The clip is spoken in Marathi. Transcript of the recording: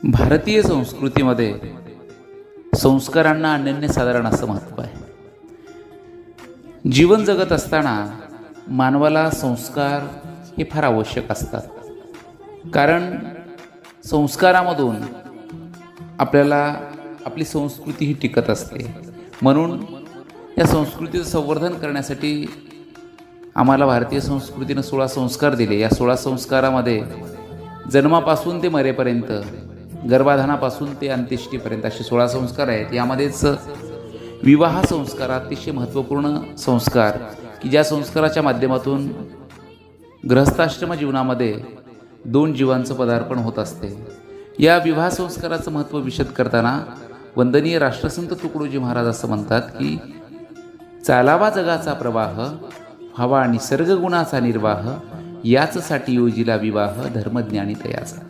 भारतीय संस्कृतीमध्ये संस्कारांना अनन्यसाधारण असं महत्त्व आहे. जीवन जगत असताना मानवाला संस्कार हे फार आवश्यक असतात, कारण संस्कारामधून आपल्याला आपली संस्कृती ही टिकत असते. म्हणून या संस्कृतीचं संवर्धन करण्यासाठी आम्हाला भारतीय संस्कृतीनं 16 संस्कार दिले. या 16 संस्कारामध्ये जन्मापासून ते मरेपर्यंत, गर्भाधानापासून ते अंत्येष्टीपर्यंत असे 16 संस्कार आहेत. यामध्येच विवाह संस्कार अतिशय महत्त्वपूर्ण संस्कार, की ज्या संस्काराच्या माध्यमातून गृहस्थाश्रम जीवनामध्ये 2 जीवांचं पदार्पण होत असते. या विवाह संस्काराचं महत्त्व विशद करताना वंदनीय राष्ट्रसंत तुकडोजी महाराज असं म्हणतात की चालावा जगाचा प्रवाह, व्हावा निसर्ग गुणाचा निर्वाह, याचसाठी योजिला विवाह धर्मज्ञानी तयाचा.